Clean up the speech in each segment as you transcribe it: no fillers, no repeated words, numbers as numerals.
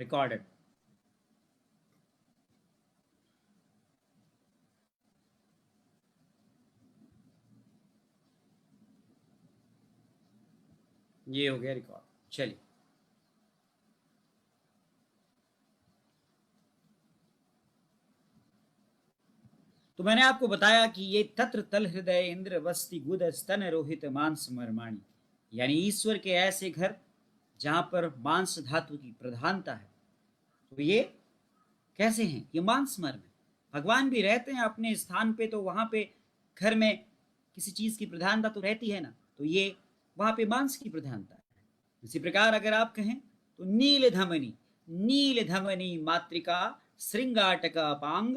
Recorded. ये हो गया रिकॉर्ड। चलिए, तो मैंने आपको बताया कि ये तत्र तल हृदय इंद्र वस्ति गुद स्तन रोहित मांस मरमाणी, यानी ईश्वर के ऐसे घर जहां पर मांस धातु की प्रधानता है। तो ये कैसे हैं? ये मांस मर्म है। भगवान भी रहते हैं अपने स्थान पे, तो वहां पे घर में किसी चीज की प्रधानता तो रहती है ना, तो ये वहां पे मांस की प्रधानता है। इसी प्रकार अगर आप कहें तो नील धमनी मातृका श्रृंगाटक अपांग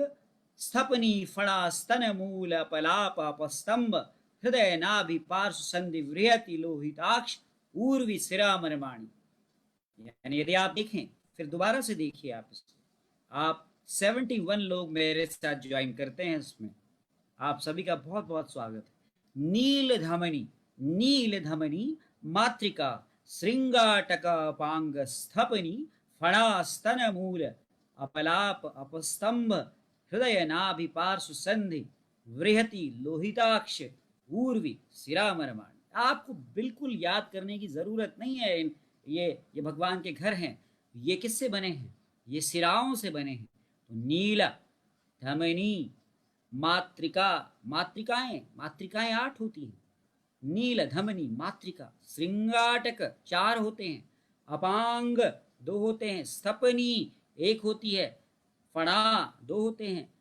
स्थपनी फणा स्तन मूल पलाप अपस्तंभ हृदय नाभि पार्श्व संधि वृहति लोहिताक्ष ऊर्वी सिरा मरमाणी। यानी यदि आप देखें, फिर दोबारा से देखिए आप इसको, आप 71 लोग मेरे साथ ज्वाइन करते हैं इसमें, आप सभी का बहुत बहुत स्वागत है। नील धमनी मातृका श्रृंगाटक पांग स्थपनी फणा स्तन मूल अपलाप अपस्तंभ हृदय नाभि पार्श्व संधि वृहति लोहिताक्ष ऊर्वी सिरा मरमाणी। आपको बिल्कुल याद करने की जरूरत नहीं है। ये भगवान के घर हैं। ये किससे बने हैं? ये सिराओं से बने हैं। तो नीला धमनी मातृका, मातृकाएं, मातृकाएं 8 होती हैं। नील धमनी मातृका, श्रृंगाटक 4 होते हैं, अपांग 2 होते हैं, स्थपनी 1 होती है, फणा 2 होते हैं,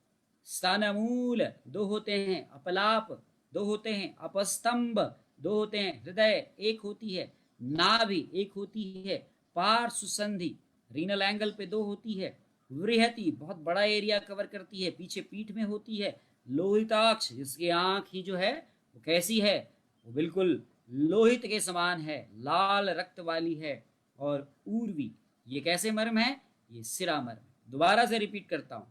स्तनमूल 2 होते हैं, अपलाप 2 होते हैं, अपस्तंभ 2 होते हैं, हृदय 1 होती है, नाभि 1 होती है, पार्श्व संधि रीनल एंगल पे 2 होती है, वृहति बहुत बड़ा एरिया कवर करती है, पीछे पीठ में होती है, लोहिताक्ष जिसकी आंख ही जो है वो कैसी है, वो बिल्कुल लोहित के समान है, लाल रक्त वाली है। और ऊर्वी, ये कैसे मर्म है? ये सिरा मर्म। दोबारा से रिपीट करता हूं,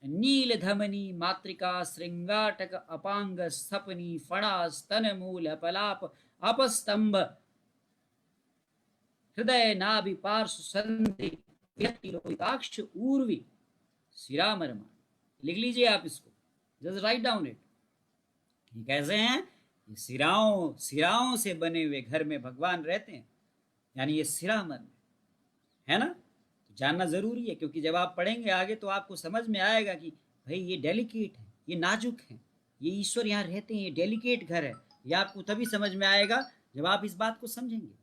नील धमनी मातृका श्रृंगाटक अपांग स्थपनी फणा स्तन मूल अपलाप अपस्तंभ हृदय नाभि पार्श्व संधि लोहिताक्ष ऊर्वी सिरा मरमा। लिख लीजिए आप इसको, जस्ट राइट डाउन इट। ये कैसे हैं? ये सिराओं सिराओं से बने हुए घर में भगवान रहते हैं, यानी ये सिरा मर्म है ना। तो जानना जरूरी है, क्योंकि जब आप पढ़ेंगे आगे तो आपको समझ में आएगा कि भाई ये डेलिकेट है, ये नाजुक है, ये ईश्वर यहाँ रहते हैं, ये डेलिकेट घर है। ये आपको तभी समझ में आएगा जब आप इस बात को समझेंगे।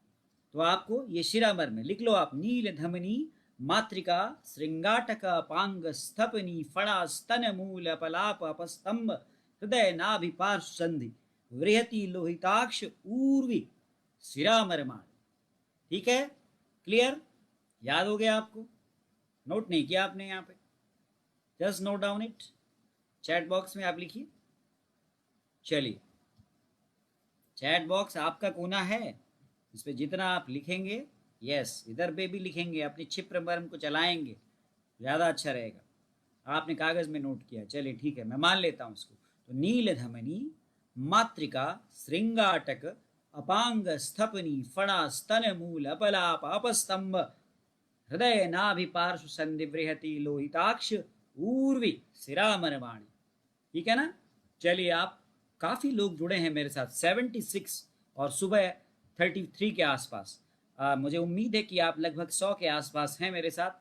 तो आपको ये शिरा मर्म है, लिख लो आप, नील धमनी मातृका श्रृंगाटक पांग स्थपनी फणा स्तन मूल अपलाप अपस्तंभ हृदय नाभि पार्श्व संधि वृहति लोहिताक्ष ऊर्वी सिरा मरमाण। ठीक है, क्लियर? याद हो गया आपको? नोट नहीं किया आपने यहाँ पे? Just note down it, chat box में आप लिखिए। चलिए, चैट बॉक्स आपका कोना है, इस पर जितना आप लिखेंगे, यस इधर पे भी लिखेंगे, अपनी क्षिप्र मर्म को चलाएंगे, ज़्यादा अच्छा रहेगा। आपने कागज़ में नोट किया, चलिए ठीक है, मैं मान लेता हूँ उसको। तो नील धमनी मातृका श्रृंगाटक अपांग स्थपनी फणा स्तन मूल अपलाप अपस्तंभ हृदय नाभि पार्श्व संधि बृहति लोहिताक्ष ऊर्वी सिरा मरवाणी। ठीक है ना? चलिए, आप काफ़ी लोग जुड़े हैं मेरे साथ, 76 और सुबह 33 के आसपास। मुझे उम्मीद है कि आप लगभग 100 के आसपास हैं मेरे साथ।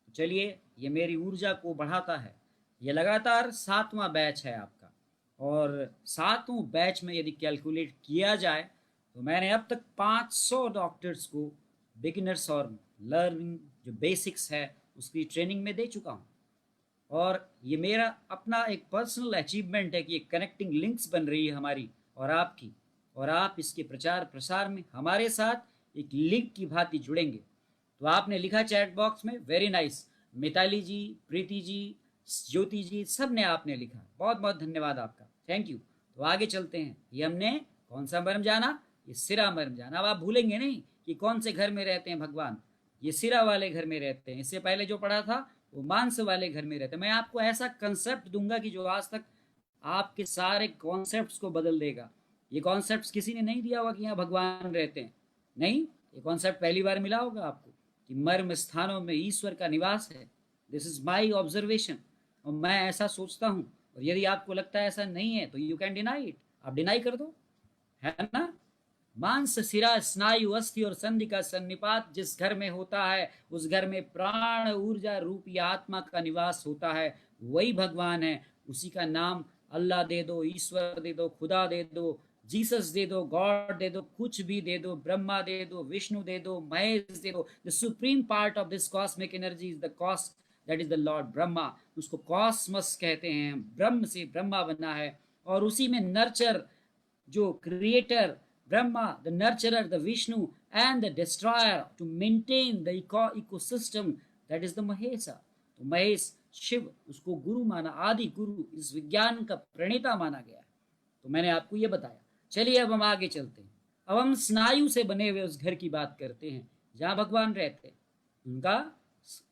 चलिए, ये मेरी ऊर्जा को बढ़ाता है। ये लगातार 7वां बैच है आपका, और 7वें बैच में यदि कैलकुलेट किया जाए तो मैंने अब तक 500 डॉक्टर्स को बिगिनर्स और लर्निंग जो बेसिक्स है उसकी ट्रेनिंग में दे चुका हूँ। और ये मेरा अपना एक पर्सनल अचीवमेंट है कि ये कनेक्टिंग लिंक्स बन रही है हमारी और आपकी, और आप इसके प्रचार प्रसार में हमारे साथ एक लिंक की भांति जुड़ेंगे। तो आपने लिखा चैट बॉक्स में, वेरी नाइस। मिताली जी, प्रीति जी, ज्योति जी, सब ने आपने लिखा, बहुत बहुत धन्यवाद आपका, थैंक यू। तो आगे चलते हैं। ये हमने कौन सा मर्म जाना? ये सिरा मर्म जाना। अब आप भूलेंगे नहीं कि कौन से घर में रहते हैं भगवान। ये सिरा वाले घर में रहते हैं। इससे पहले जो पढ़ा था वो मांस वाले घर में रहते हैं। मैं आपको ऐसा कंसेप्ट दूंगा कि जो आज तक आपके सारे कॉन्सेप्ट्स को बदल देगा। ये कॉन्सेप्ट्स किसी ने नहीं दिया होगा कि यहाँ भगवान रहते हैं, नहीं, ये कॉन्सेप्ट पहली बार मिला होगा आपको। कि मर्म स्थानों में ईश्वर का निवास है। दिस इज माई ऑब्जर्वेशन, और मैं ऐसा सोचता हूँ। और यदि आपको लगता है ऐसा नहीं है तो यू कैन डिनाई इट, आप डिनाई कर दो, है ना। मांस, सिरा, स्नायु, अस्थि और संधि का सन्निपात जिस घर में होता है उस घर में प्राण ऊर्जा रूपी आत्मा का निवास होता है, वही भगवान है। उसी का नाम अल्लाह दे दो, ईश्वर दे दो, खुदा दे दो, जीसस दे दो, गॉड दे दो, कुछ भी दे दो, ब्रह्मा दे दो, विष्णु दे दो, महेश दे दो। The supreme part of this cosmic energy is the cos, that is the Lord Brahma. उसको कॉस्मस कहते हैं, ब्रह्म से ब्रह्मा बना है। और उसी में नर्चर, जो creator Brahma, the nurturer, the Vishnu, and the destroyer to maintain the ecosystem, that is the Mahesa. तो महेश शिव, उसको गुरु माना, आदि गुरु, इस विज्ञान का प्रणेता माना गया है। तो मैंने आपको ये बताया। चलिए अब हम आगे चलते हैं। अब हम स्नायु से बने हुए उस घर की बात करते हैं जहाँ भगवान रहते हैं। उनका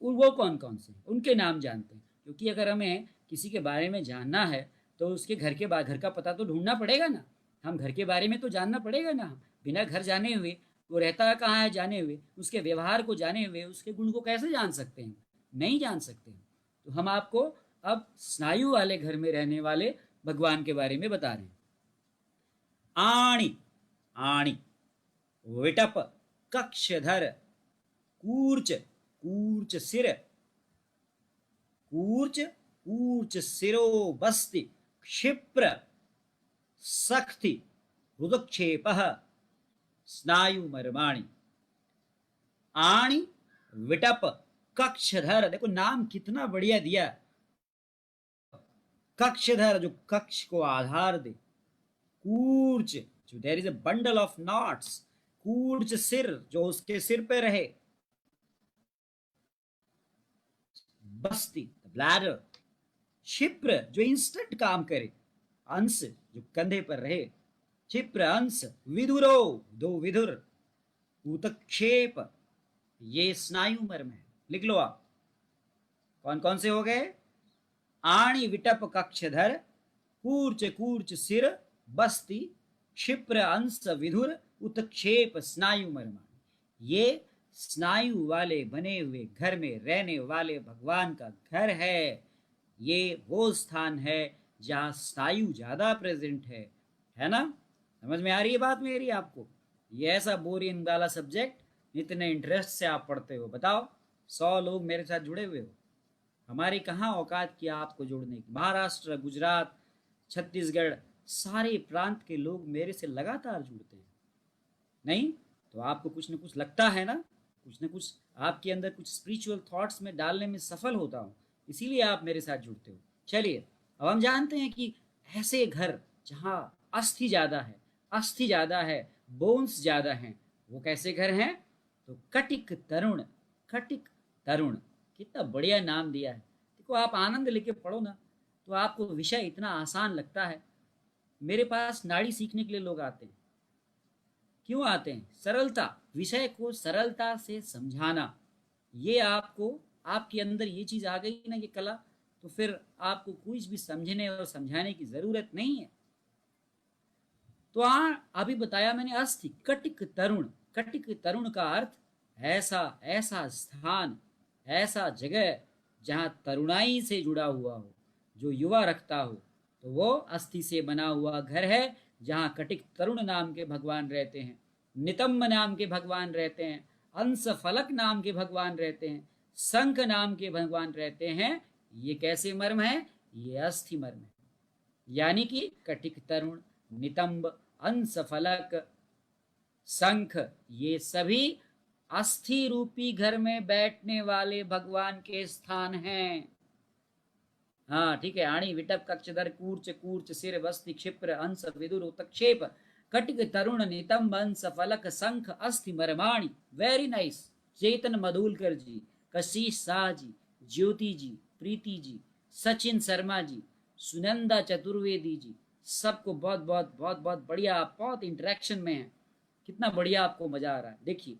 वो कौन कौन से, उनके नाम जानते हैं। क्योंकि अगर हमें किसी के बारे में जानना है तो उसके घर का पता तो ढूंढना पड़ेगा ना। हम घर के बारे में तो जानना पड़ेगा ना। बिना घर जाने हुए, वो रहता कहाँ है जाने हुए, उसके व्यवहार को जाने हुए, उसके गुण को कैसे जान सकते हैं? नहीं जान सकते हैं। तो हम आपको अब स्नायु वाले घर में रहने वाले भगवान के बारे में बता रहे हैं। आणी, आणी, विटप, कक्षधर, कूर्च, कूर्च सिर, कूर्च, कूर्च सिरो बस्ति, क्षिप्र, सख्ति, रुदक्षेप, स्नायु मर्माणी। आणी, विटप, कक्षधर, देखो नाम कितना बढ़िया दिया। कक्षधर, जो कक्ष को आधार दे। कूर्च, जो there is a bundle of knots. कूर्च सिर, जो उसके सिर पे रहे। बस्ती, ब्लैडर। क्षिप्र, जो इंस्टेंट काम करे। अंश, जो कंधे पर रहे। क्षिप्र अंश। विधुरो, दो विधुर। उत्क्षेप, ये स्नायु मर्म है। लिख लो आप कौन कौन से हो गए। आणी, विटप, कक्षधर, कूर्च, कूर्च सिर, बस्ती, क्षिप्र अंश, विधुर, उत्क्षेप, स्नायु मर्म। ये स्नायु वाले बने हुए घर में रहने वाले भगवान का घर है। ये वो स्थान है जहाँ स्नायु ज्यादा प्रेजेंट है ना। समझ में आ रही है बात मेरी आपको? ये ऐसा बोरिंग वाला सब्जेक्ट इतने इंटरेस्ट से आप पढ़ते हो। बताओ, 100 लोग मेरे साथ जुड़े हुए हो, हमारी कहाँ औकात की आपको जोड़ने की। महाराष्ट्र, गुजरात, छत्तीसगढ़, सारे प्रांत के लोग मेरे से लगातार जुड़ते हैं। नहीं तो आपको कुछ न कुछ लगता है ना, कुछ न कुछ आपके अंदर कुछ स्पिरिचुअल थॉट्स में डालने में सफल होता हूँ, इसीलिए आप मेरे साथ जुड़ते हो। चलिए अब हम जानते हैं कि ऐसे घर जहाँ अस्थि ज्यादा है, अस्थि ज्यादा है, बोन्स ज्यादा हैं, वो कैसे घर हैं? तो कटिक तरुण, कटिक तरुण, कितना बढ़िया नाम दिया है। देखो आप आनंद लेके पढ़ो ना तो आपको विषय इतना आसान लगता है। मेरे पास नाड़ी सीखने के लिए लोग आते हैं। क्यों आते हैं? सरलता, विषय को सरलता से समझाना। ये आपको, आपके अंदर ये चीज आ गई ना, ये कला, तो फिर आपको कुछ भी समझने और समझाने की जरूरत नहीं है। तो अभी बताया मैंने अस्थि, कटिक तरुण। कटिक तरुण का अर्थ ऐसा ऐसा स्थान, ऐसा जगह जहां तरुणाई से जुड़ा हुआ हो, जो युवा रखता हो, तो वो अस्थि से बना हुआ घर है जहां कटिक तरुण नाम के भगवान रहते हैं, नितंब नाम के भगवान रहते हैं, अंश फलक नाम के भगवान रहते हैं, शंख नाम के भगवान रहते हैं। ये कैसे मर्म है? ये अस्थि मर्म है। यानी कि कटिक तरुण, नितंब, अंश फलक, शंख, ये सभी अस्थि रूपी घर में बैठने वाले भगवान के स्थान हैं। हाँ ठीक है। आणी, विटप, कक्षधर, कूर्च, कूर्च सिर, बस्ति, क्षिप्र अंश, विदुर, उत्क्षेप, कटिक तरुण, नितंब, अंश फलक, शंख, अस्थि मर्माणी। Very nice. चेतन मधुलकर जी, कशिश शाह जी, ज्योति जी, प्रीति जी, सचिन शर्मा जी, सुनंदा चतुर्वेदी जी, सबको बहुत बहुत बहुत बहुत बढ़िया। आप बहुत इंटरेक्शन में हैं, कितना बढ़िया आपको मजा आ रहा है। देखिए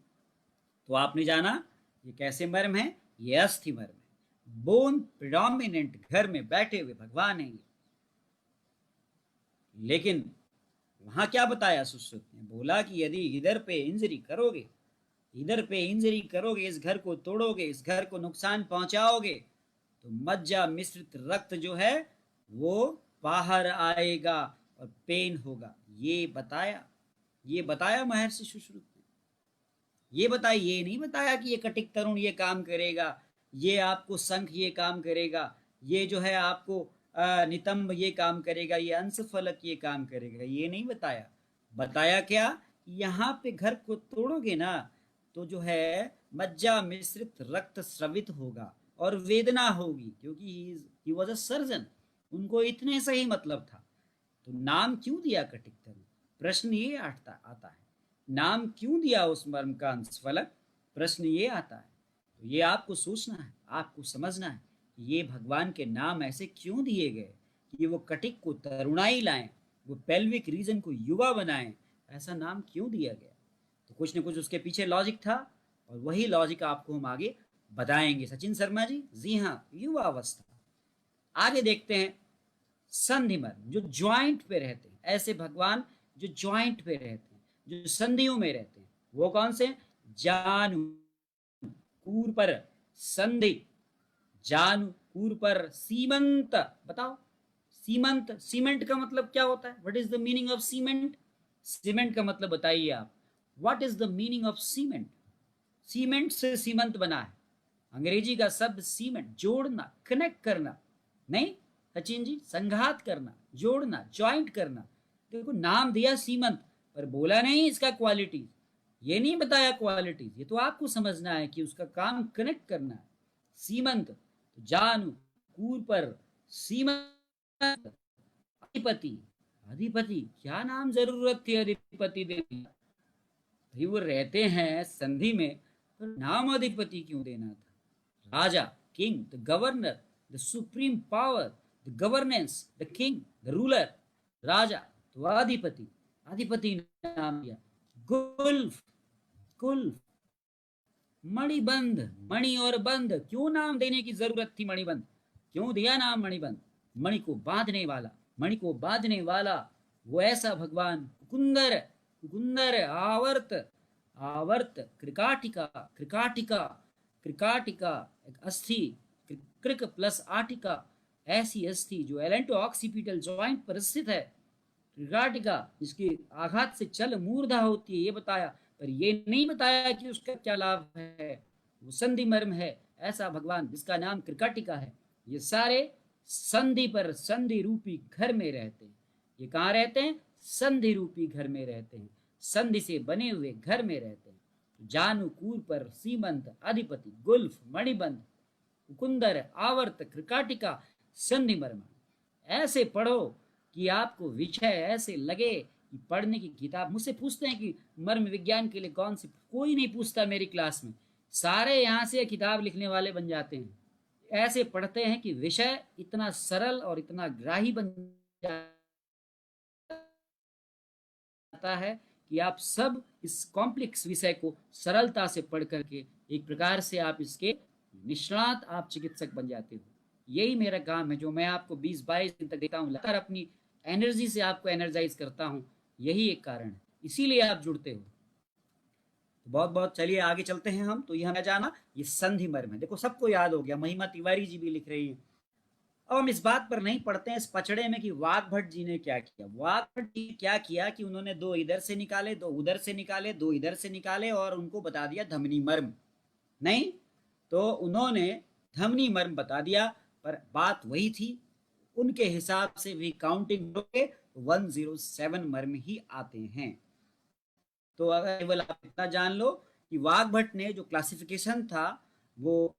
तो आपने जाना ये कैसे मर्म है, ये अस्थि मर्म है। बोन प्रिडोमिनेंट घर में बैठे हुए भगवान है ये। लेकिन वहां क्या बताया सुश्रुत ने? बोला कि यदि इधर पे इंजरी करोगे, इधर पे इंजरी करोगे, इस घर को तोड़ोगे, इस घर को नुकसान पहुंचाओगे, तो मज्जा मिश्रित रक्त जो है वो बाहर आएगा और पेन होगा। ये बताया महर्षि सुश्रुत ने। ये बताया, ये नहीं बताया कि ये कटिक तरुण ये काम करेगा, ये आपको शंख ये काम करेगा, ये जो है आपको नितंब ये काम करेगा, ये अंश फलक ये काम करेगा, ये नहीं बताया। बताया क्या, यहाँ पे घर को तोड़ोगे ना तो जो है मज्जा मिश्रित रक्त स्रवित होगा और वेदना होगी, क्योंकि ही वॉज अ सर्जन, उनको इतने से ही मतलब था। तो नाम क्यों दिया कटिक तरुण? प्रश्न ये आता है, नाम क्यों दिया उस मर्म का अंशफलक? प्रश्न ये आता है। तो ये आपको सोचना है, आपको समझना है, ये भगवान के नाम ऐसे क्यों दिए गए कि वो कटिक को तरुणाई लाएं, वो पेल्विक रीजन को युवा बनाएं, ऐसा नाम क्यों दिया गया? तो कुछ न कुछ उसके पीछे लॉजिक था, और वही लॉजिक आपको हम आगे बताएंगे सचिन शर्मा जी। जी हाँ, युवा अवस्था। आगे देखते हैं, संधि मर्म, जो ज्वाइंट पे रहते हैं, ऐसे भगवान जो ज्वाइंट पे रहते हैं, जो संधियों में रहते हैं, वो कौन से? जानु कूर पर संधि, जानु कूर पर सीमंत। बताओ, सीमंत, सीमेंट का मतलब क्या होता है? What is the meaning of cement? Cement का मतलब बताइए आप, what is the meaning of cement? Cement से सीमंत बना है, अंग्रेजी का शब्द सीमेंट, जोड़ना, कनेक्ट करना। नहीं सचिन जी, संघात करना, जोड़ना, ज्वाइंट करना। देखो नाम दिया सीमंत, पर बोला नहीं इसका क्वालिटी, ये नहीं बताया क्वालिटीज। ये तो आपको समझना है कि उसका काम कनेक्ट करना है। सीमंत, तो जानु कूर पर सीमंत, अधिपति। अधिपति, क्या नाम जरूरत थी अधिपति देने? भाई वो रहते हैं संधि में, तो नाम अधिपति क्यों देना था? राजा, king, the governor, the supreme power, the governance, the king, the ruler, राजा, तो अधिपति, अधिपति नाम दिया। गुल्फ, गुल्फ, मणिबंध, मणि और बंध, क्यों नाम देने की जरूरत थी? मणिबंध क्यों दिया नाम? मणिबंध, मणि को बांधने वाला, मणि को बांधने वाला, वो ऐसा भगवान। कुकुंदर, कुकुंदर, आवर्त, आवर्त, क्रिकाटिका, क्रिकाटिका, क्रिकाटिका, एक अस्थि, क्रिक प्लस आटिका, ऐसी अस्थि जो एलेंटो ऑक्सीपिटल ज्वाइंट पर स्थित है, क्रिकाटिका, जिसकी आघात से चल मूर्धा होती है, ये बताया। पर ये नहीं बताया कि उसका क्या लाभ है। वो संधि मर्म है, ऐसा भगवान जिसका नाम क्रिकाटिका है। ये सारे संधि पर, संधि रूपी घर में रहते हैं। ये कहाँ रहते हैं? संधि रूपी घर में रहते हैं, संधि से बने हुए घर में रहते हैं। जानु कूर पर सीमंत, अधिपति, गुल्फ, मणिबंध, कुकुंदर, आवर्त, क्रिकाटिका, संधि मर्म। ऐसे पढ़ो कि आपको विषय ऐसे लगे कि पढ़ने की किताब। मुझसे पूछते हैं कि मर्म विज्ञान के लिए कौन सी, कोई नहीं पूछता मेरी क्लास में, सारे यहाँ से किताब लिखने वाले बन जाते हैं। ऐसे पढ़ते हैं कि विषय इतना सरल और इतना ग्राही बन जाता है कि आप सब इस कॉम्प्लेक्स विषय को सरलता से पढ़ करके एक प्रकार से आप इसके निष्णात, आप चिकित्सक बन जाते हो। यही मेरा काम है, जो मैं आपको 20-22 दिन तक देता हूँ, लगातार अपनी एनर्जी से आपको एनर्जाइज करता हूँ। यही एक कारण है, इसीलिए आप जुड़ते हो। तो बहुत बहुत चलिए आगे चलते हैं हम। तो यह हमें जाना, ये संधि मर्म है। देखो सबको याद हो गया, महिमा तिवारी जी भी लिख रही है। अब हम इस बात पर नहीं पढ़ते हैं इस पचड़े में कि वाघ भट्ट जी ने क्या किया। वाघ भट्ट जी क्या किया कि उन्होंने दो इधर से निकाले, दो उधर से निकाले, दो इधर से निकाले और उनको बता दिया धमनी मर्म। नहीं, तो उन्होंने धमनी मर्म बता दिया, पर बात वही थी। उनके हिसाब से भी काउंटिंग 107 मर्म ही आते हैं। तो अगर केवल आप इतना जान लो कि वाघ भट्ट ने जो क्लासिफिकेशन था वो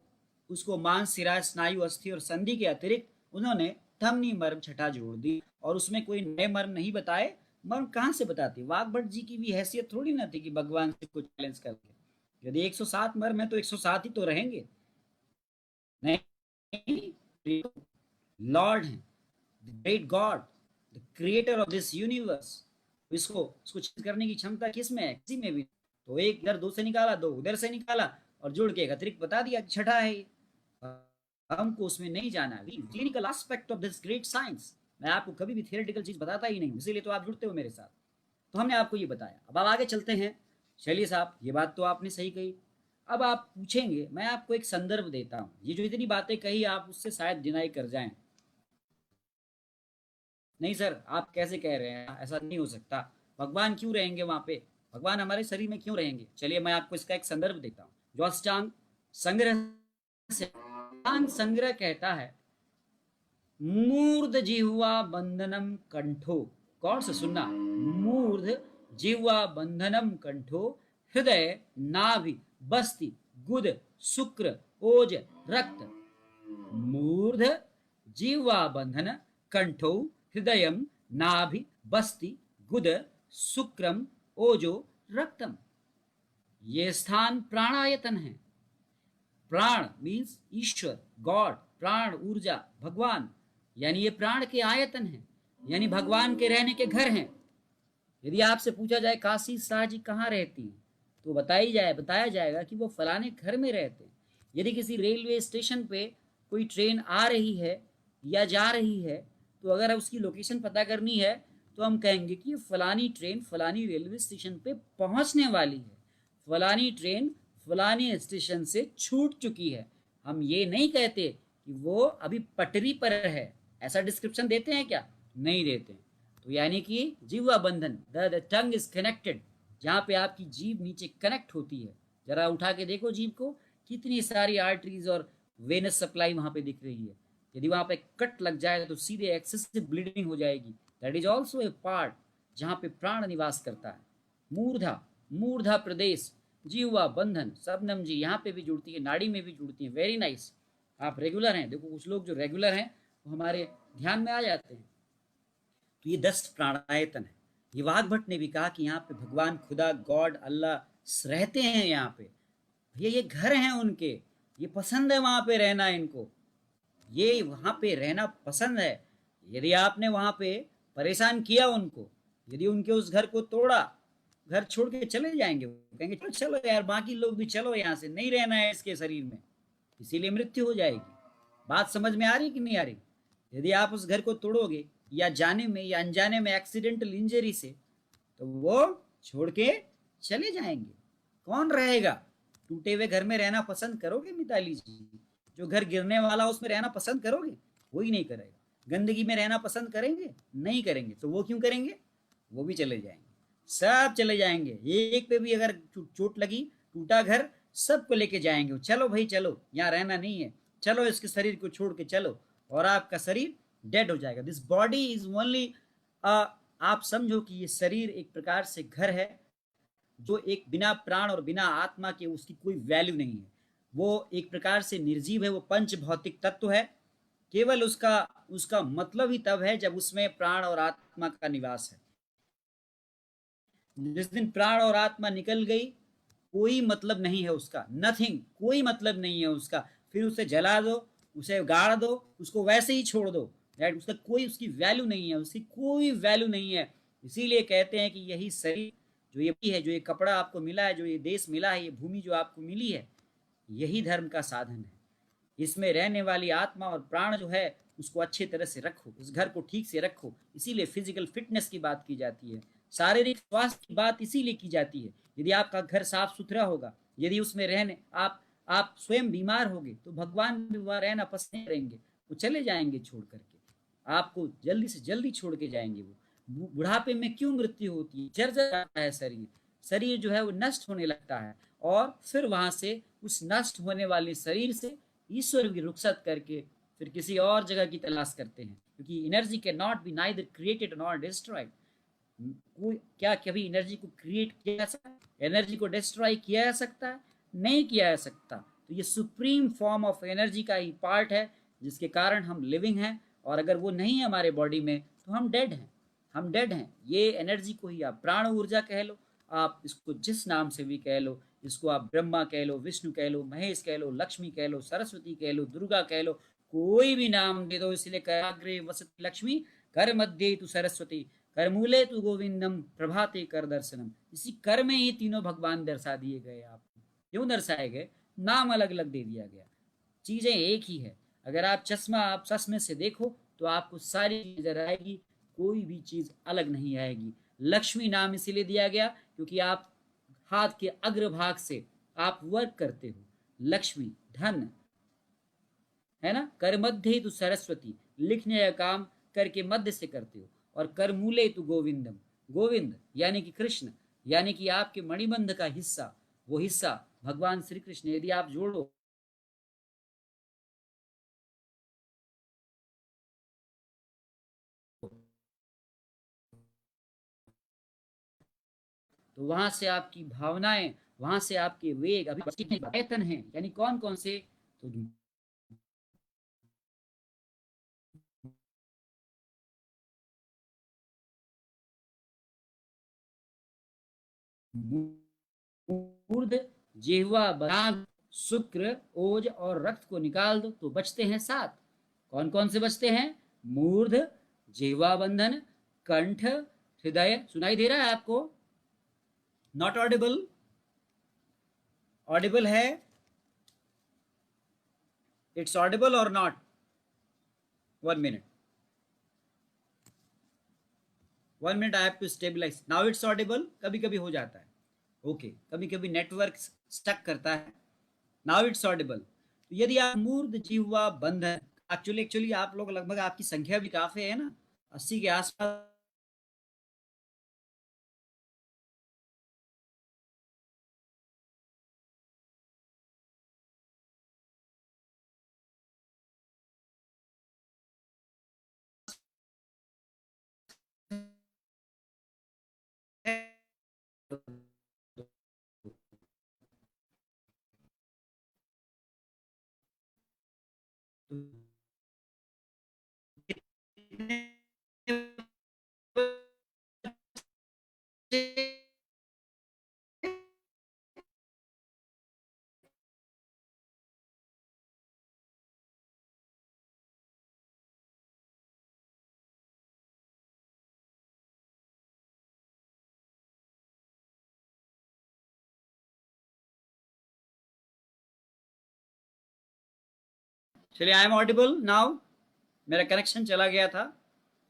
उसको मांस, सिरा, स्नायु, अस्थि और संधि के अतिरिक्त उन्होंने धमनी मर्म छठा जोड़ दी, और उसमें कोई नए मर्म नहीं बताए। मर्म कहाँ से बताते? वाघ भट्ट जी की भी हैसियत थोड़ी ना थी कि भगवान से कुछ चैलेंज करके। यदि 107 मर्म है तो 107 ही तो रहेंगे। नहीं, लॉर्ड है, the great God, the creator of this universe. इसको चेंज करने की क्षमता किसमें है? किसी में भी। तो एक इधर दो से निकाला, दो उधर से निकाला और जोड़ के एक अतिरिक्त बता दिया छठा है। हमको उसमें नहीं जाना। Clinical aspect of this great science, मैं आपको कभी भी थियोरेटिकल चीज बताता ही नहीं, इसीलिए तो आप जुड़ते हो मेरे साथ। तो हमने आपको ये बताया। अब आप आगे चलते हैं। चलिए साहब, ये बात तो आपने सही कही। अब आप पूछेंगे, मैं आपको एक संदर्भ देता हूँ, ये जो इतनी बातें कही आप उससे शायद डिनाई कर जाएं। नहीं सर, आप कैसे कह रहे हैं, ऐसा नहीं हो सकता, भगवान क्यों रहेंगे वहां पे, भगवान हमारे शरीर में क्यों रहेंगे? चलिए मैं आपको इसका एक संदर्भ देता हूँ, जो अष्टांग संग्रह से। अष्टांग संग्रह कहता है, मूर्ध जिह्वा बंधनम कंठो, कौन सा सुनना, मूर्ध जिह्वा बंधनम कंठो, हृदय नाभि बस्ति गुद शुक्र ओज रक्त। मूर्ध जिह्वा बंधन कंठो हृदय नाभि बस्ति गुद शुक्रम ओजो रक्तम। ये स्थान प्राणायतन है। प्राण मीन्स ईश्वर, गॉड, प्राण ऊर्जा, भगवान, यानी ये प्राण के आयतन हैं, यानी भगवान के रहने के घर हैं। यदि आपसे पूछा जाए काशी शाह जी कहाँ रहती हैं, तो बताया जाएगा कि वो फलाने घर में रहते हैं। यदि किसी रेलवे स्टेशन पे कोई ट्रेन आ रही है या जा रही है, तो अगर उसकी लोकेशन पता करनी है तो हम कहेंगे कि फलानी ट्रेन फलानी रेलवे स्टेशन पे पहुंचने वाली है, फलानी ट्रेन फलानी स्टेशन से छूट चुकी है। हम ये नहीं कहते कि वो अभी पटरी पर है। ऐसा डिस्क्रिप्शन देते हैं क्या? नहीं देते। तो यानी कि जीवा बंधन, द टंग इज कनेक्टेड, जहाँ पे आपकी जीभ नीचे कनेक्ट होती है। जरा उठा के देखो जीभ को, कितनी सारी आर्टरीज और वेनस सप्लाई वहां पे दिख रही है। यदि वहां पे कट लग जाए तो सीधे एक्सेसिव ब्लीडिंग हो जाएगी। That is also a part जहाँ पे प्राण निवास करता है। मूर्धा, मूर्धा प्रदेश, जीवा बंधन, सबनम जी यहाँ पे भी जुड़ती है, नाड़ी में भी जुड़ती है। वेरी नाइस, आप रेगुलर हैं। देखो कुछ लोग जो रेगुलर हैं वो हमारे ध्यान में आ जाते हैं। तो ये 10 प्राणायतन है। ये वाघ भट्ट ने भी कहा कि यहाँ पे भगवान खुदा, गॉड, अल्लाह रहते हैं यहाँ पे। भैया ये घर हैं उनके, ये पसंद है वहां पे रहना इनको, ये वहां पे रहना पसंद है। यदि आपने वहां पे परेशान किया उनको, यदि उनके उस घर को तोड़ा, घर छोड़ के चले जाएंगे, वो कहेंगे चलो चलो यार, बाकी लोग भी चलो, यहाँ से नहीं रहना है इसके शरीर में, इसीलिए मृत्यु हो जाएगी। बात समझ में आ रही कि नहीं आ रही? यदि आप उस घर को तोड़ोगे या जाने में या अनजाने में एक्सीडेंटल इंजरी से, तो वो छोड़ के चले जाएंगे। कौन रहेगा? टूटे हुए घर में रहना पसंद करोगे मिताली जी? जो घर गिरने वाला उसमें रहना पसंद करोगे? कोई नहीं करेगा। गंदगी में रहना पसंद करेंगे? नहीं करेंगे। तो वो क्यों करेंगे? वो भी चले जाएंगे, सब चले जाएंगे। एक पे भी अगर चोट लगी, टूटा घर, सबको लेके जाएंगे, चलो भाई चलो, यहाँ रहना नहीं है, चलो इसके शरीर को छोड़ के चलो, और आपका शरीर डेड हो जाएगा। दिस बॉडी इज ओनली, आप समझो कि ये शरीर एक प्रकार से घर है, जो एक बिना प्राण और बिना आत्मा के उसकी कोई वैल्यू नहीं है। वो एक प्रकार से निर्जीव है, वो पंच भौतिक तत्व है। केवल उसका उसका मतलब ही तब है जब उसमें प्राण और आत्मा का निवास है। जिस दिन प्राण और आत्मा निकल गई, कोई मतलब नहीं है उसका, नथिंग, कोई मतलब नहीं है उसका। फिर उसे जला दो, उसे गाड़ दो, उसको वैसे ही छोड़ दो, राइट? उसका कोई, उसकी वैल्यू नहीं है, उसकी कोई वैल्यू नहीं है। इसीलिए कहते हैं कि यही शरीर जो ये है, जो ये कपड़ा आपको मिला है, जो ये देश मिला है, ये भूमि जो आपको मिली है, यही धर्म का साधन है। इसमें रहने वाली आत्मा और प्राण जो है उसको अच्छे तरह से रखो, उस घर को ठीक से रखो। इसीलिए फिजिकल फिटनेस की बात की जाती है, शारीरिक स्वास्थ्य की बात इसीलिए की जाती है। यदि आपका घर साफ सुथरा होगा, यदि उसमें रहने आप स्वयं बीमार होगे, तो भगवान भी वहाँ रहना पसंद नहीं करेंगे, वो चले जाएंगे छोड़ करके, आपको जल्दी से जल्दी छोड़ के जाएंगे। वो बुढ़ापे में क्यों मृत्यु होती है? जर्जर जाता है शरीर, शरीर जो है वो नष्ट होने लगता है, और फिर वहां से उस नष्ट होने वाले शरीर से ईश्वर की रुखसत करके फिर किसी और जगह की तलाश करते हैं, क्योंकि energy can not be neither created nor destroyed. कोई क्या कभी एनर्जी को क्रिएट किया जा सकता है? एनर्जी को डिस्ट्रॉय किया जा सकता है? नहीं किया जा सकता। तो ये सुप्रीम फॉर्म ऑफ एनर्जी का ही पार्ट है, जिसके कारण हम लिविंग हैं, और अगर वो नहीं है हमारे बॉडी में तो हम डेड हैं, हम डेड हैं। ये एनर्जी को ही आप प्राण ऊर्जा कह लो, आप इसको जिस नाम से भी कह लो, इसको आप ब्रह्मा कह लो, विष्णु कह लो, महेश कह लो, लक्ष्मी कह लो, सरस्वती कह लो, दुर्गा कह लो, कोई भी नाम दे दो। इसलिए कराग्रे वसति लक्ष्मी, कर मध्य तु सरस्वती, कर मूले तु गोविंदम, प्रभाते कर दर्शनम। इसी कर में ही तीनों भगवान दर्शा दिए गए। आपको क्यों दर्शाए गए? नाम अलग अलग दे दिया गया, चीजें एक ही है। अगर आप चश्मे से देखो तो आपको सारी नजर आएगी, कोई भी चीज अलग नहीं आएगी। लक्ष्मी नाम इसीलिए दिया गया क्योंकि आप हाथ के अग्रभाग से आप वर्क करते हो, लक्ष्मी धन है ना, कर मध्य तु सरस्वती, लिखने का काम करके मध्य से करते हो, और कर मूले तु गोविंदम, गोविंद यानी कि कृष्ण, यानी कि आपके मणिबंध का हिस्सा, वो हिस्सा भगवान श्री कृष्ण यदि आप जोड़ो तो वहां से आपकी भावनाएं, वहां से आपके वेग अभी आयतन है, यानी कौन कौन से, तो मूर्ध, जिह्वा, बराग, शुक्र, ओज और रक्त को निकाल दो तो बचते हैं 7। कौन कौन से बचते हैं? मूर्ध, जिह्वा बंधन, कंठ, हृदय। सुनाई दे रहा है आपको? Not audible? ऑडिबल है? इट्स ऑडिबल और not? 1 minute, 1 minute, I have to stabilise. Now it's audible? कभी कभी हो जाता है, ओके, कभी कभी नेटवर्क स्टक करता है। Now it's Audible. तो यदि आप मूर्ध, जिह्वा, बंधन, एक्चुअली एक्चुअली आप लोग लगभग, आपकी संख्या भी काफी है ना, 80 के आसपास। चलिए, आई एम ऑडिबल नाउ। मेरा कनेक्शन चला गया था।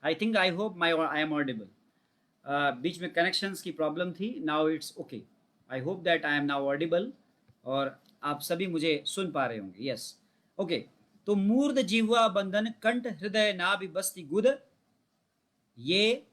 I think, I hope I am audible. बीच में कनेक्शंस की प्रॉब्लम थी। Now it's okay. I hope that I am now audible और आप सभी मुझे सुन पा रहे होंगे। Yes, okay. तो मूर्ध, जिह्वा, बंधन, कंठ, हृदय, नाभि, बस्ति, गुद, ये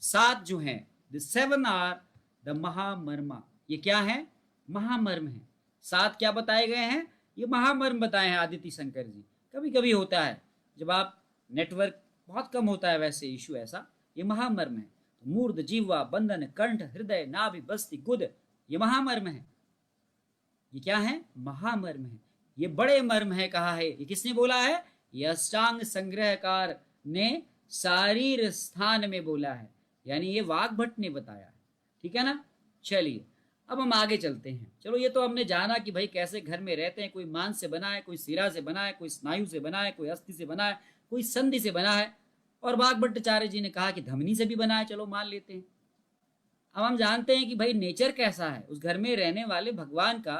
7 जो हैं, द 7 आर द महामर्मा। ये क्या है? महामर्म है। 7 क्या बताए गए हैं? ये महामर्म बताए हैं आदित्य शंकर जी। कभी कभी होता है जब आप, नेटवर्क बहुत कम होता है वैसे इशू ऐसा, ये महामर्म है। तो मूर्ध, जीवा, बंधन, कंठ, हृदय, नाभि, बस्ति, गुद, ये महामर्म है। ये क्या है? महामर्म है। ये बड़े मर्म है। कहा है, ये किसने बोला है? ये अष्टांग संग्रहकार ने शारीर स्थान में बोला है, यानी ये वाग्भट ने बताया है। ठीक है ना? चलिए, अब हम आगे चलते हैं। चलो, ये तो हमने जाना कि भाई कैसे घर में रहते हैं, कोई मांस से बना है, कोई सिरा से बना है, कोई स्नायु से बना है, कोई अस्थि से बना है, कोई संधि से बना है, और वाग्भट्टाचार्य जी ने कहा कि धमनी से भी बना है। चलो, मान लेते हैं। अब हम जानते हैं कि भाई नेचर कैसा है उस घर में रहने वाले भगवान का।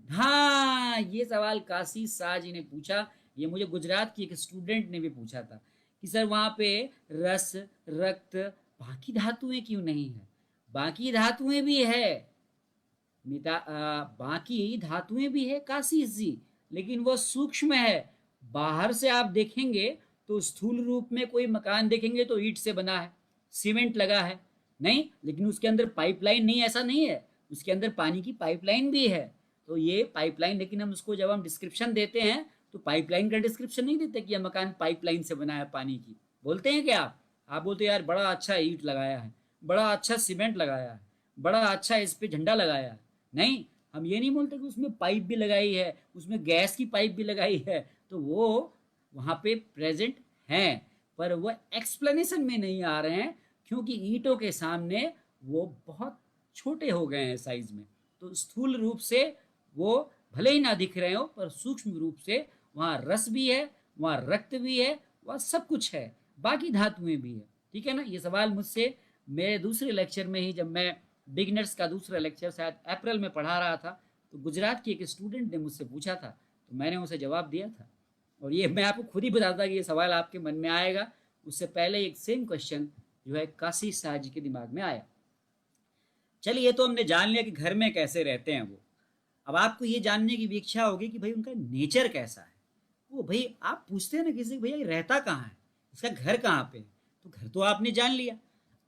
हाँ, ये सवाल काशी शाह जी ने पूछा। ये मुझे गुजरात की एक स्टूडेंट ने भी पूछा था कि सर वहां पे रस, रक्त, बाकी धातुएं क्यों नहीं है? बाकी धातुएं भी है बाकी धातुएं भी है काशी जी, लेकिन वो सूक्ष्म है। बाहर से आप देखेंगे तो स्थूल रूप में कोई मकान देखेंगे तो ईंट से बना है, सीमेंट लगा है, नहीं, लेकिन उसके अंदर पाइपलाइन नहीं, ऐसा नहीं है। उसके अंदर पानी की पाइपलाइन भी है। तो ये पाइपलाइन, लेकिन हम उसको जब हम डिस्क्रिप्शन देते हैं तो पाइपलाइन का डिस्क्रिप्शन नहीं देते कि यह मकान पाइपलाइन से बना है पानी की। बोलते हैं क्या आप बोलते हैं यार बड़ा अच्छा ईंट लगाया है, बड़ा अच्छा सीमेंट लगाया है, बड़ा अच्छा इस पे झंडा लगाया है। नहीं, हम ये नहीं बोलते कि उसमें पाइप भी लगाई है, उसमें गैस की पाइप भी लगाई है। तो वो वहां पे प्रेजेंट हैं, पर वो एक्सप्लेनेशन में नहीं आ रहे हैं क्योंकि ईंटों के सामने वो बहुत छोटे हो गए हैं साइज में। तो स्थूल रूप से वो भले ही ना दिख रहे हो, पर सूक्ष्म रूप से वहाँ रस भी है, वहाँ रक्त भी है, वहाँ सब कुछ है, बाकी धातुएं भी है। ठीक है ना? ये सवाल मुझसे मेरे दूसरे लेक्चर में ही, जब मैं बिगनर्स का दूसरा लेक्चर शायद अप्रैल में पढ़ा रहा था, तो गुजरात की एक स्टूडेंट ने मुझसे पूछा था, तो मैंने उसे जवाब दिया था। और ये मैं आपको खुद ही बताता कि ये सवाल आपके मन में आएगा, उससे पहले एक सेम क्वेश्चन जो है काशी शाह जी के दिमाग में आया। चलिए, ये तो हमने जान लिया कि घर में कैसे रहते हैं वो। अब आपको ये जानने की भी इच्छा होगी कि भाई उनका नेचर कैसा है। वो भाई आप पूछते हैं ना किसी, भैया ये रहता कहाँ है, इसका घर कहाँ पे है, तो घर तो आपने जान लिया।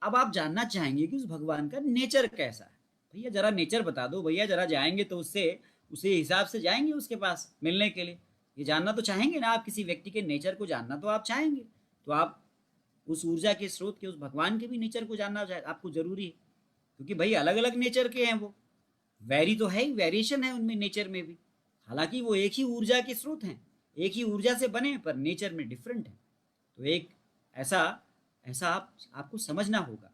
अब आप जानना चाहेंगे कि उस भगवान का नेचर कैसा है। भैया जरा नेचर बता दो, भैया जरा जाएंगे तो उससे उसी हिसाब से जाएंगे उसके पास मिलने के लिए। ये जानना तो चाहेंगे ना आप, किसी व्यक्ति के नेचर को जानना तो आप चाहेंगे। तो आप उस ऊर्जा के स्रोत के, उस भगवान के भी नेचर को जानना आपको जरूरी है, क्योंकि भाई अलग अलग नेचर के हैं वो। वेरी तो है ही, वेरिएशन है उनमें नेचर में भी। हालांकि वो एक ही ऊर्जा के स्रोत हैं, एक ही ऊर्जा से बने हैं, पर नेचर में डिफरेंट है। तो एक ऐसा ऐसा आपको समझना होगा।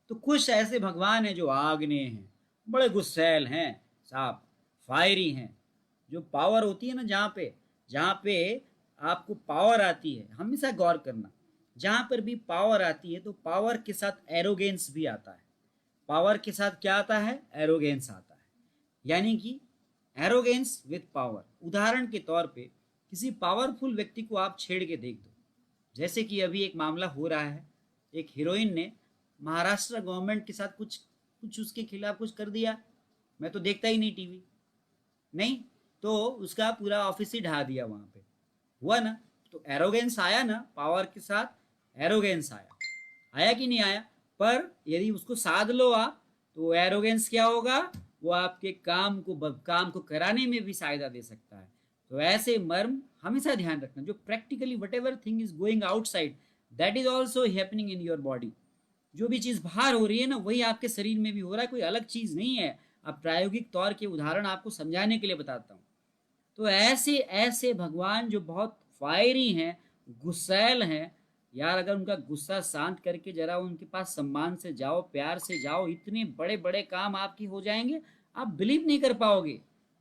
तो कुछ ऐसे भगवान हैं जो आग्नेय हैं, बड़े गुस्सैल हैं साहब, फायरी हैं। जो पावर होती है ना, जहाँ पे आपको पावर आती है, हमेशा गौर करना, जहाँ पर भी पावर आती है तो पावर के साथ एरोगेंस भी आता है। पावर के साथ क्या आता है? एरोगेंस आता है। यानी कि एरोगेंस विथ पावर। उदाहरण के तौर पे किसी पावरफुल व्यक्ति को आप छेड़ के देख दो, जैसे कि अभी एक मामला हो रहा है, एक हीरोइन ने महाराष्ट्र गवर्नमेंट के साथ कुछ कुछ उसके खिलाफ कुछ कर दिया। मैं तो देखता ही नहीं टीवी, नहीं, तो उसका पूरा ऑफिस ही ढा दिया वहां पे। हुआ ना? तो एरोगेंस आया ना, पावर के साथ एरोगेंस आया, आया कि नहीं आया? पर यदि उसको साध लो आप, तो एरोगेंस क्या होगा? वो आपके काम को कराने में भी सहायता दे सकता है। तो ऐसे मर्म हमेशा ध्यान रखना, जो practically what ever thing is going outside, that is also happening in your body. जो भी चीज बाहर हो रही है ना, वही आपके शरीर में भी हो रहा है, कोई अलग चीज नहीं है। अब प्रायोगिक तौर के उदाहरण आपको समझाने के लिए बताता हूँ। तो ऐसे ऐसे भगवान जो बहुत फायरी हैं, गुस्सैल हैं, यार अगर उनका गुस्सा शांत करके जरा उनके पास सम्मान से जाओ, प्यार से जाओ, इतने बड़े बड़े काम आपकी हो जाएंगे, आप बिलीव नहीं कर पाओगे।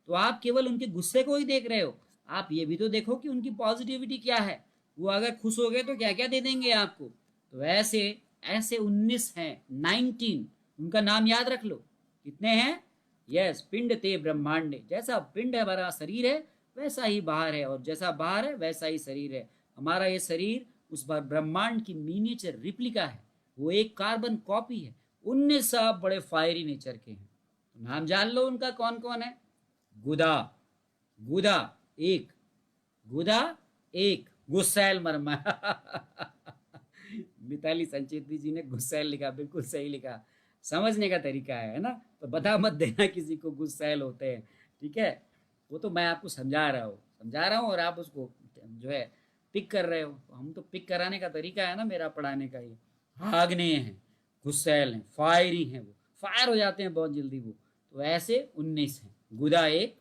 तो आप केवल उनके गुस्से को ही देख रहे हो, आप ये भी तो देखो कि उनकी पॉजिटिविटी क्या है। वो अगर खुश हो गए तो क्या क्या दे देंगे आपको। तो ऐसे ऐसे 19 हैं, 19, उनका नाम याद रख लो। कितने हैं? यस, पिंड ते ब्रह्मांड। जैसा पिंड हमारा शरीर है, वैसा ही बाहर है, और जैसा बाहर है वैसा ही शरीर है। हमारा ये शरीर उस ब्रह्मांड की मिनिएचर रिप्लिका है, वो एक कार्बन कॉपी है। 19 सब बड़े फायरी नेचर के हैं। तो नाम जान लो उनका कौन कौन है। गुदा, गुदा एक, गुदा एक, गुस्सैल मरमा। मिताली संचेती जी ने गुस्सैल लिखा, बिल्कुल सही लिखा। समझने का तरीका है ना? तो बता मत देना किसी को गुस्सैल होते हैं, ठीक है? वो तो मैं आपको समझा रहा हूँ और आप उसको जो है पिक कर रहे हो। हम तो पिक कराने का तरीका है ना मेरा पढ़ाने का ये। आग्नेय हैं, गुस्सैल हैं, फायरी हैं, वो फायर हो जाते हैं बहुत जल्दी वो। तो ऐसे 19 हैं। गुदा एक,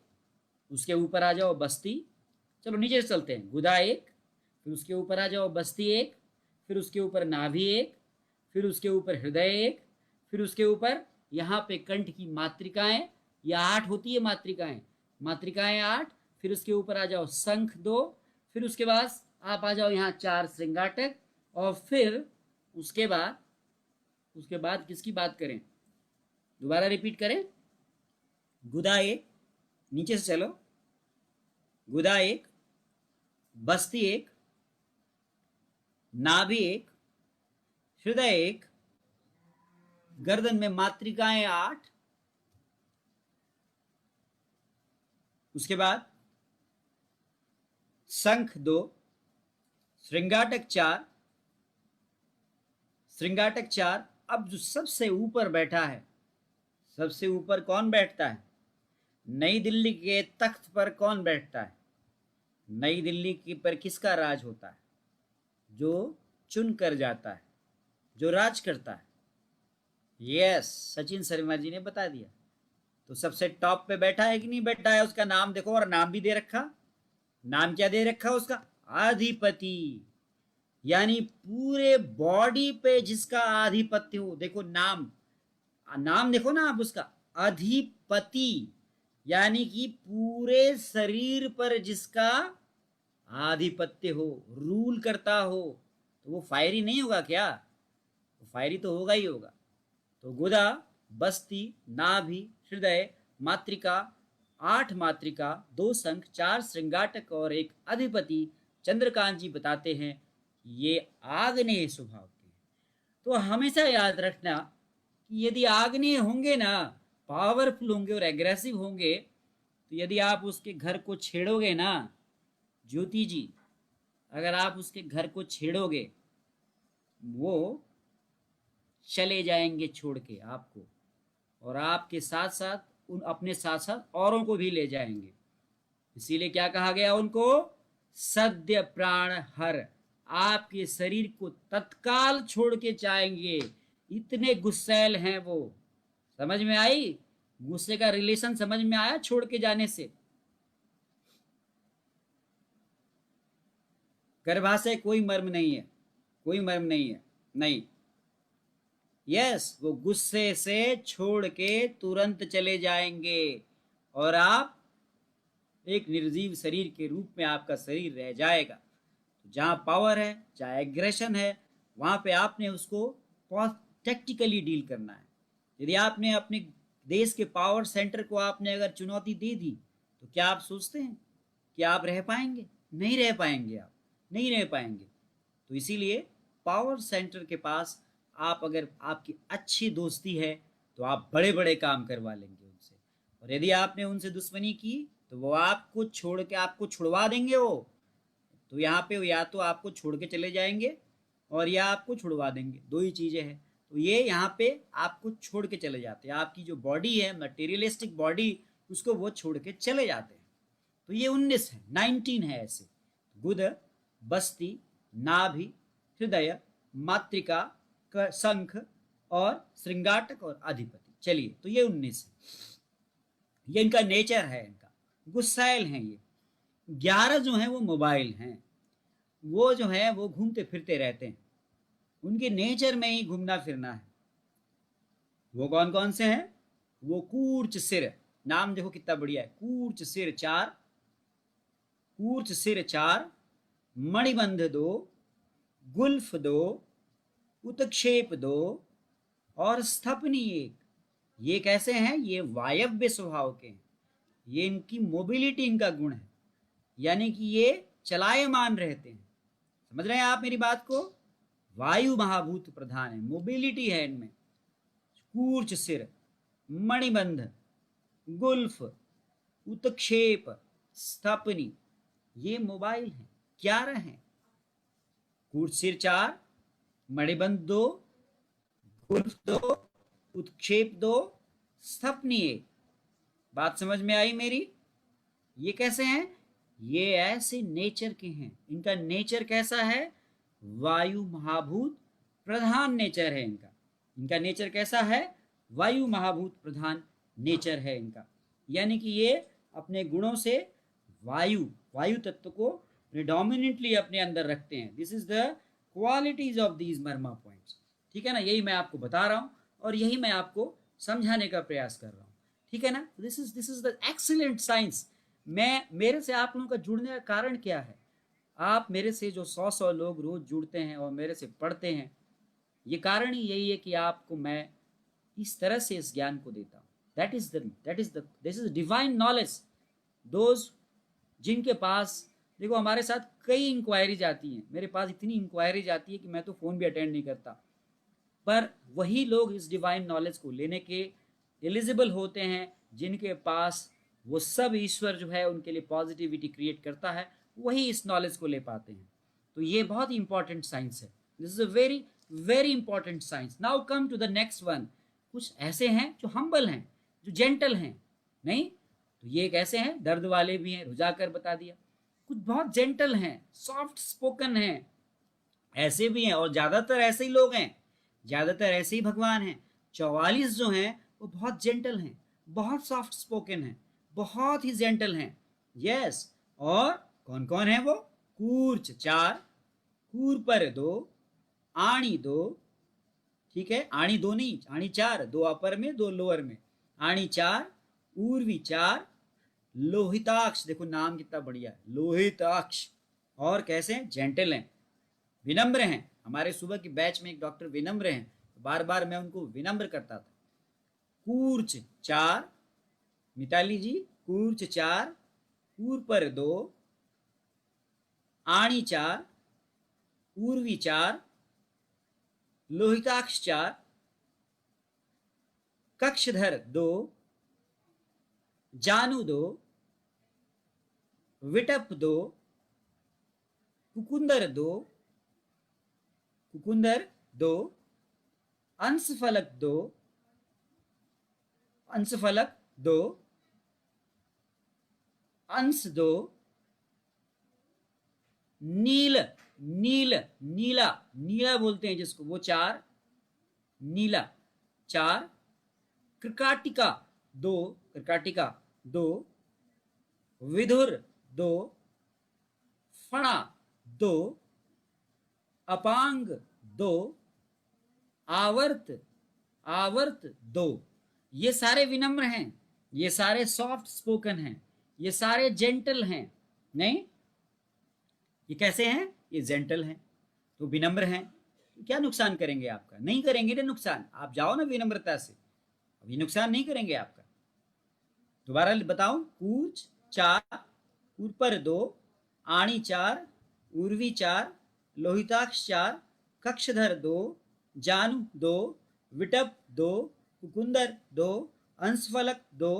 उसके ऊपर आ जाओ बस्ती। चलो नीचे से चलते हैं। गुदा एक, फिर उसके ऊपर आ जाओ बस्ती एक, फिर उसके ऊपर नाभि एक, फिर उसके ऊपर हृदय एक, फिर उसके ऊपर यहाँ पे कंठ की मात्रिकाएं, या 8 होती है मात्रिकाएं, मात्रिकाएं 8। फिर उसके ऊपर आ जाओ शंख 2, फिर उसके बाद आप आ जाओ यहाँ 4 श्रृंगाटक, और फिर उसके बाद किसकी बात करें? दोबारा रिपीट करें। गुदा एक, नीचे से चलो, गुदा एक, बस्ती एक, नाभि एक, हृदय एक, गर्दन में मात्रिकाएं 8, उसके बाद शंख 2, श्रृंगाटक 4, श्रृंगाटक 4। अब जो सबसे ऊपर बैठा है, सबसे ऊपर कौन बैठता है? नई दिल्ली के तख्त पर कौन बैठता है? नई दिल्ली की पर किसका राज होता है? जो चुन कर जाता है, जो राज करता है। यस, सचिन शर्मा जी ने बता दिया। तो सबसे टॉप पे बैठा है कि नहीं बैठा है? उसका नाम देखो, और नाम भी दे रखा। नाम क्या दे रखा उसका? अधिपति। यानी पूरे बॉडी पे जिसका आधिपत्य हो। देखो नाम, नाम देखो ना आप उसका, अधिपति। यानी कि पूरे शरीर पर जिसका आधिपत्य हो, रूल करता हो। तो वो फायरी नहीं होगा क्या? तो फायरी तो होगा ही होगा। तो गुदा, बस्ती, नाभि, हृदय, मात्रिका, 8 मात्रिका, 2 शंख, 4 श्रृंगाटक और 1 अधिपति। चंद्रकांत जी बताते हैं ये आग्नेय स्वभाव के। तो हमेशा याद रखना कि यदि आग्नेय होंगे ना, पावरफुल होंगे और एग्रेसिव होंगे, तो यदि आप उसके घर को छेड़ोगे ना ज्योति जी, अगर आप उसके घर को छेड़ोगे, वो चले जाएंगे छोड़ के आपको, और आपके साथ साथ उन अपने साथ साथ औरों को भी ले जाएंगे। इसीलिए क्या कहा गया उनको, सद्य प्राण हर, आपके शरीर को तत्काल छोड़ के जाएंगे, इतने गुस्सैल हैं वो। समझ में आई? गुस्से का रिलेशन समझ में आया छोड़ के जाने से? गर्भाशय कोई मर्म नहीं है, कोई मर्म नहीं है, नहीं। यस, वो गुस्से से छोड़ के तुरंत चले जाएंगे, और आप एक निर्जीव शरीर के रूप में आपका शरीर रह जाएगा। तो जहाँ पावर है, जहाँ एग्रेशन है, वहाँ पे आपने उसको बहुत टैक्टिकली डील करना है। यदि आपने अपने देश के पावर सेंटर को आपने अगर चुनौती दे दी, तो क्या आप सोचते हैं कि आप रह पाएंगे? नहीं रह पाएंगे, आप नहीं रह पाएंगे। तो इसीलिए पावर सेंटर के पास आप, अगर आपकी अच्छी दोस्ती है, तो आप बड़े बड़े काम करवा लेंगे उनसे, और यदि आपने उनसे दुश्मनी की, तो वो आपको छोड़ के, आपको छुड़वा देंगे वो। तो यहाँ पे या तो आपको छोड़ के चले जाएंगे, और या आपको छुड़वा देंगे, दो ही चीज़ें हैं। तो ये यहाँ पे आपको छोड़ के चले जाते हैं, आपकी जो बॉडी है, मटेरियलिस्टिक बॉडी, उसको वो छोड़ के चले जाते हैं। तो ये 19 है, 19 है ऐसे। गुद, बस्ती, नाभि, हृदय, मातृका, शंख और श्रृंगाटक और अधिपति। चलिए, तो ये 19 है, ये इनका नेचर है, इनका गुस्सैल हैं ये। 11 जो हैं वो मोबाइल हैं, वो जो है वो घूमते फिरते रहते हैं, उनके नेचर में ही घूमना फिरना है। वो कौन कौन से हैं? वो कूर्च सिर, नाम देखो कितना बढ़िया है, कूर्च सिर 4, कूर्च सिर 4, मणिबंध 2, गुल्फ 2, उत्क्षेप 2 और स्थपनी 1। ये कैसे हैं? ये वायव्य स्वभाव के हैं, ये इनकी मोबिलिटी इनका गुण है, यानी कि ये चलायमान रहते हैं। समझ रहे हैं आप मेरी बात को? वायु महाभूत प्रधान है, मोबिलिटी है इनमें। कूर्च सिर, मणिबंध, गुल्फ, उत्क्षेप, स्थपनी, ये मोबाइल हैं, 11 हैं। कूर्च सिर 4, मणिबंध 2, गुल्फ 2, उत्क्षेप 2, स्थपनी 1। बात समझ में आई मेरी? ये कैसे हैं? ये ऐसे नेचर के हैं, इनका नेचर कैसा है? वायु महाभूत प्रधान नेचर है इनका। इनका नेचर कैसा है? वायु महाभूत प्रधान नेचर है इनका, यानी कि ये अपने गुणों से वायु वायु तत्व को प्रिडोमिनेटली अपने अंदर रखते हैं। This is the qualities of these Marma points. ठीक है ना? यही मैं आपको बता रहा हूँ, और यही मैं आपको समझाने का प्रयास कर रहा हूँ। ठीक है ना? This is the excellent science. मेरे से आप लोगों का जुड़ने का कारण क्या है? आप मेरे से जो 100 लोग रोज जुड़ते हैं और मेरे से पढ़ते हैं, ये कारण ही यही है कि आपको मैं इस तरह से इस ज्ञान को देता हूँ। This is divine knowledge. Those जिनके पास, देखो हमारे साथ कई इंक्वायरीज आती हैं, मेरे पास इतनी इंक्वायरीज आती है कि मैं तो फ़ोन भी अटेंड नहीं करता, पर वही लोग इस डिवाइन नॉलेज को लेने के एलिजिबल होते हैं जिनके पास वो सब ईश्वर जो है उनके लिए पॉजिटिविटी क्रिएट करता है, वही इस नॉलेज को ले पाते हैं। तो ये बहुत ही इंपॉर्टेंट साइंस है। This is a very very important science. Now come to the next one. कुछ ऐसे हैं जो हम्बल हैं, जो जेंटल हैं, नहीं तो ये कैसे हैं? दर्द वाले भी हैं, रुझा कर बता दिया। कुछ बहुत जेंटल हैं, सॉफ्ट स्पोकन हैं, ऐसे भी हैं, और ज़्यादातर ऐसे ही लोग हैं, ज़्यादातर ऐसे ही भगवान हैं। 44 जो हैं वो बहुत जेंटल हैं, बहुत सॉफ्ट स्पोकन हैं, बहुत ही जेंटल हैं। यस, और कौन कौन है वो? कूर्च 4, कूर पर 2, आणी 2, ठीक है, आणी 2 नहीं, आणी 4, 2 अपर में 2 लोअर में, आणी 4, उर्वी 4, लोहिताक्ष, देखो नाम कितना बढ़िया है, लोहिताक्ष। और कैसे हैं? जेंटल हैं, विनम्र हैं। हमारे सुबह की बैच में एक डॉक्टर विनम्र हैं, बार बार मैं उनको विनम्र करता था। कूर्च 4, मिताली जी, कूर्च 4, कूर पर 2, आणी 4, उर्वी 4, लोहिताक्ष 4, कक्षधर दो, जानू दो, विटप दो, कुकुंदर दो, कुकुंदर दो, अंशफलक दो, अंशफलक दो, अंश दो, नील, नील, नीला, नीला बोलते हैं जिसको, वो चार, नीला चार, कृकाटिका दो, कृकाटिका दो, विधुर दो, फणा दो, अपांग दो, आवर्त, आवर्त दो। ये सारे विनम्र हैं, ये सारे सॉफ्ट स्पोकन हैं, ये सारे जेंटल हैं। नहीं, ये कैसे हैं? ये जेंटल हैं, तो विनम्र हैं। तो क्या नुकसान करेंगे आपका? नहीं करेंगे ना नुकसान। आप जाओ ना विनम्रता से, अभी नुकसान नहीं करेंगे आपका। दोबारा बताऊं, कूच चार, ऊपर दो, आणी चार, उर्वी चार, लोहिताक्ष चार, कक्षधर दो, जानू दो, विटप दो, कुकुंदर दो, अंशफलक दो,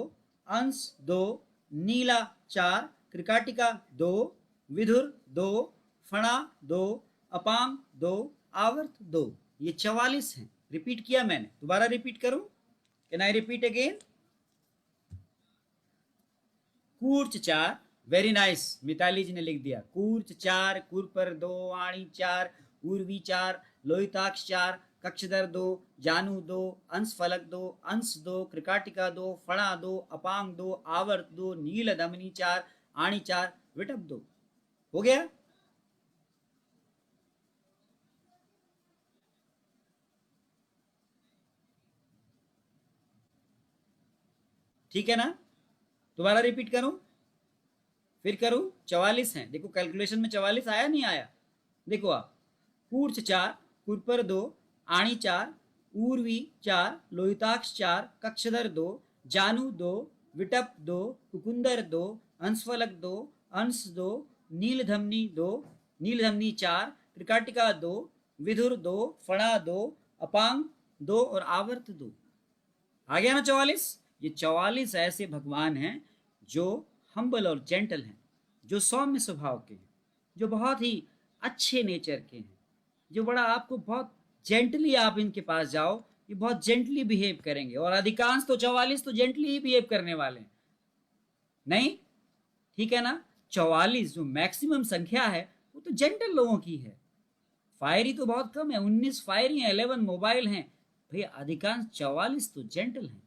अंश दो, नीला चार, कृकाटिका दो, विधुर दो, फणा दो, अपाम दो, आवर्त दो। ये 44 हैं। रिपीट किया मैंने, दोबारा रिपीट करूं? Can I repeat again? कूर्च चार, वेरी नाइस, मिताली जी ने लिख दिया। कूर्च चार, कुर पर दो, आणी चार, उर्वी चार, लोहिताक्ष चार, कक्षधर दो, जानू दो, अंश फलक दो, अंश दो, कृकाटिका दो, फणा दो, अपांग दो, आवर्त दो, नील धमनी चार, आणी चार, विटप दो। हो गया? ठीक है ना? दोबारा रिपीट करूं? फिर करूं? 44 हैं। देखो कैलकुलेशन में 44 आया नहीं आया? देखो आप, कूर्च चार, कुरपर दो, आणी चार, ऊर्वी चार, लोहिताक्ष चार, कक्षधर दो, जानू दो, विटप दो, कुकुंदर दो, अंशफलक दो, अंश दो, नीलधमनी दो, नीलधमनी चार, त्रिकाटिका दो, विधुर दो, फणा दो, अपांग दो और आवर्त दो। आ गया ना 44? ये 44 ऐसे भगवान हैं जो हम्बल और जेंटल हैं, जो सौम्य स्वभाव के हैं, जो बहुत ही अच्छे नेचर के हैं, जो बड़ा आपको बहुत जेंटली, आप इनके पास जाओ, ये बहुत जेंटली बिहेव करेंगे। और अधिकांश तो 44 तो जेंटली ही बिहेव करने वाले हैं। नहीं, ठीक है ना? 44 जो मैक्सिमम संख्या है वो तो जेंटल लोगों की है। फायरी तो बहुत कम है, 19 फायरी हैं, 11 मोबाइल हैं। भैया अधिकांश 44 तो जेंटल हैं।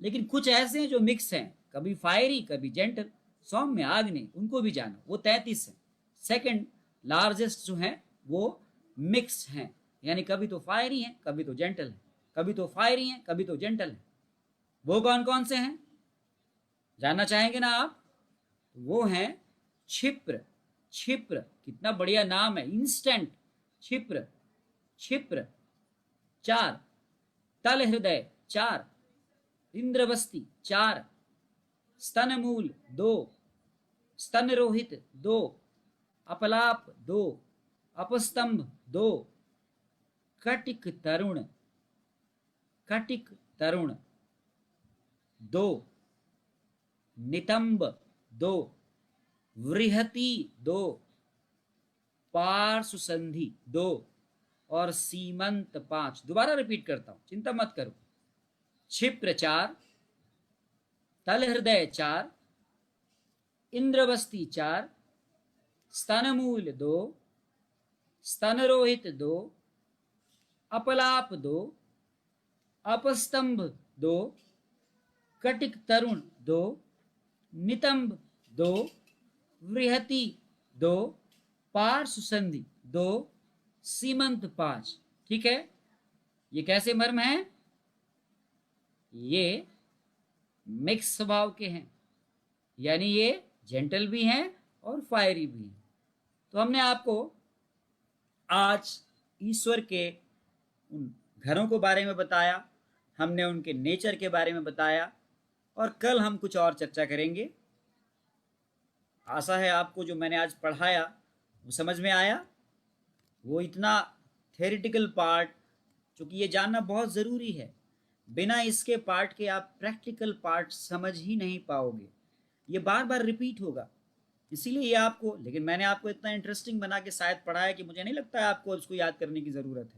लेकिन कुछ ऐसे हैं जो मिक्स हैं, कभी फायरी कभी जेंटल, सौम्य आग्ने, उनको भी जानो, वो 33 है। सेकंड लार्जेस्ट जो है वो मिक्स हैं, यानी कभी तो फायरी हैं कभी तो जेंटल हैं, कभी तो फायरी हैं कभी तो जेंटल हैं। वो कौन कौन से हैं जानना चाहेंगे ना आप? वो हैं क्षिप्र, क्षिप्र कितना बढ़िया नाम है, इंस्टेंट क्षिप्र, क्षिप्र चार, तल हृदय चार, इंद्रवस्ती चार, स्तनमूल दो, स्तनरोहित दो, अपलाप दो, अपस्तंभ दो, कटिक तरुण, कटिक तरुण दो, नितंब दो, वृहति दो, पार्श्व संधि दो और सीमंत पांच। दोबारा रिपीट करता हूं, चिंता मत करो। क्षिप्र चार, तल हृदय चार, इंद्रवस्ती चार, स्तनमूल दो, स्तनरोहित दो, अपलाप दो, अपस्तंभ दो, कटिक तरुण दो, नितंब दो, वृहति दो, पार्श्व संधि दो, सीमंत पांच। ठीक है? ये कैसे मर्म हैं? ये मिक्स स्वभाव के हैं, यानी ये जेंटल भी हैं और फायरी भी हैं। तो हमने आपको आज ईश्वर के उन घरों के बारे में बताया, हमने उनके नेचर के बारे में बताया, और कल हम कुछ और चर्चा करेंगे। आशा है आपको जो मैंने आज पढ़ाया वो समझ में आया। वो इतना थेरेटिकल पार्ट, क्योंकि ये जानना बहुत ज़रूरी है, बिना इसके पार्ट के आप प्रैक्टिकल पार्ट समझ ही नहीं पाओगे। ये बार बार रिपीट होगा, इसीलिए ये आपको, लेकिन मैंने आपको इतना इंटरेस्टिंग बना के शायद पढ़ाया कि मुझे नहीं लगता है आपको उसको याद करने की ज़रूरत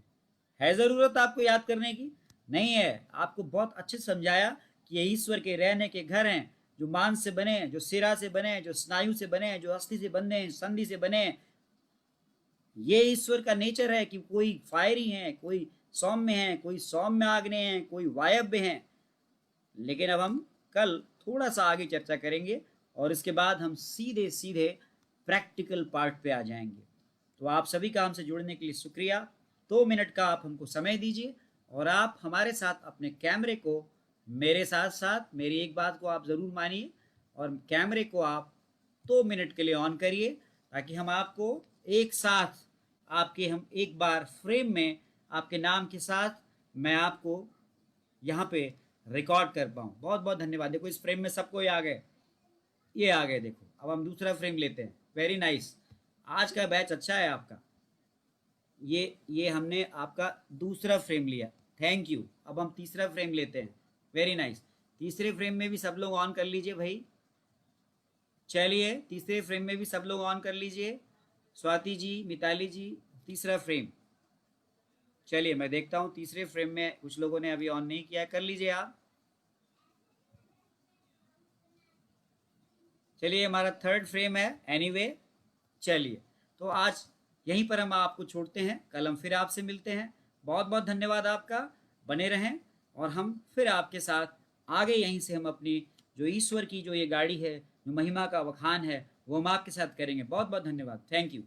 है ज़रूरत आपको याद करने की? नहीं है। आपको बहुत अच्छे से समझाया कि ये ईश्वर के रहने के घर हैं, जो मांस से बने हैं, जो सिरा से बने हैं, जो स्नायु से बने हैं, जो अस्थि से बने हैं, संधि से बने हैं। ये ईश्वर का नेचर है कि कोई फायरी है, कोई सौम्य है, कोई सौम्य आग्नेय है, कोई वायव्य है। लेकिन अब हम कल थोड़ा सा आगे चर्चा करेंगे और इसके बाद हम सीधे सीधे प्रैक्टिकल पार्ट पे आ जाएंगे। तो आप सभी का हमसे जुड़ने के लिए शुक्रिया। 2 मिनट का आप हमको समय दीजिए और आप हमारे साथ अपने कैमरे को, मेरे साथ साथ मेरी एक बात को आप ज़रूर मानिए और कैमरे को आप 2 मिनट के लिए ऑन करिए, ताकि हम आपको एक साथ आपके हम एक बार फ्रेम में आपके नाम के साथ मैं आपको यहाँ पे रिकॉर्ड कर पाऊँ। बहुत बहुत धन्यवाद। देखो इस फ्रेम में सबको आ गए, ये आ गए। देखो अब हम दूसरा फ्रेम लेते हैं। Very nice. आज का बैच अच्छा है आपका। ये हमने आपका दूसरा फ्रेम लिया, थैंक यू। अब हम तीसरा फ्रेम लेते हैं। Very nice. तीसरे फ्रेम में भी सब लोग ऑन कर लीजिए भाई। चलिए तीसरे फ्रेम में भी सब लोग ऑन कर लीजिए। स्वाति जी, मिताली जी, तीसरा फ्रेम। चलिए मैं देखता हूँ तीसरे फ्रेम में कुछ लोगों ने अभी ऑन नहीं किया, कर लीजिए आप। चलिए हमारा थर्ड फ्रेम है एनीवे। चलिए तो आज यहीं पर हम आपको छोड़ते हैं, कल हम फिर आपसे मिलते हैं। बहुत बहुत धन्यवाद आपका। बने रहें और हम फिर आपके साथ आगे यहीं से हम अपनी जो ईश्वर की जो ये गाड़ी है, जो महिमा का वखान है, वो हम आपके साथ करेंगे। बहुत बहुत धन्यवाद। Thank you.